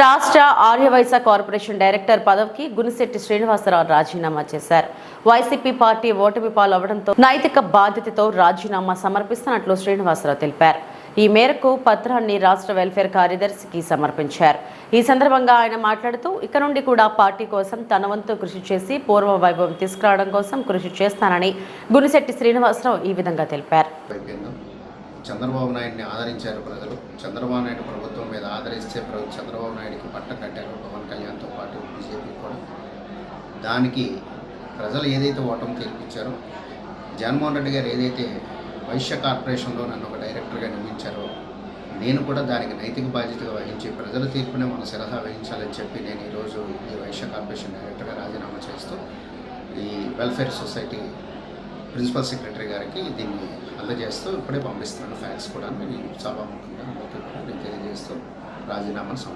రాష్ట్ర Aryavysya corporation director పదవికి గునిశెట్టి శ్రీనివాసరావు రాజీనామా చేశారు. వైసీపీ పార్టీ ఓటమి పాలవడంతో నైతిక బాధ్యతతో రాజీనామా సమర్పిస్తున్నట్లు శ్రీనివాసరావు తెలిపారు. ఈ మేరకు పత్రాన్ని రాష్ట్ర వెల్ఫేర్ కార్యదర్శికి సమర్పించారు. ఈ సందర్భంగా ఆయన మాట్లాడుతూ ఇక నుండి కూడా పార్టీ కోసం తన వంతు కృషి చేసి పూర్వ వైభవం తీసుకురావడం కోసం కృషి చేస్తానని గునిశెట్టి శ్రీనివాసరావు ఈ విధంగా తెలిపారు. చంద్రబాబు నాయుడిని ఆదరించారు ప్రజలు. చంద్రబాబు నాయుడు ప్రభుత్వం మీద ఆదరిస్తే చంద్రబాబు నాయుడికి పట్ట కట్టారు పవన్ కళ్యాణ్తో పాటు బీజేపీ కూడా. దానికి ప్రజలు ఏదైతే ఓటమి తీర్పిచ్చారో, జగన్మోహన్ రెడ్డి గారు ఏదైతే వైశ్య కార్పొరేషన్లో నన్ను ఒక డైరెక్టర్గా నియమించారో, నేను కూడా దానికి నైతిక బాధ్యతగా వహించి ప్రజల తీర్పునే మన శిరహ వహించాలని చెప్పి నేను ఈరోజు ఈ వైశ్య కార్పొరేషన్ డైరెక్టర్గా రాజీనామా చేస్తూ ఈ వెల్ఫేర్ సొసైటీ ప్రిన్సిపల్ సెక్రటరీ గారికి దీన్ని అందజేస్తూ ఇప్పుడే పంపిస్తున్నాను. ఫ్యాక్స్ కూడా నేను సభాముఖంగా అందరికీ కూడా నేను తెలియజేస్తూ రాజీనామాను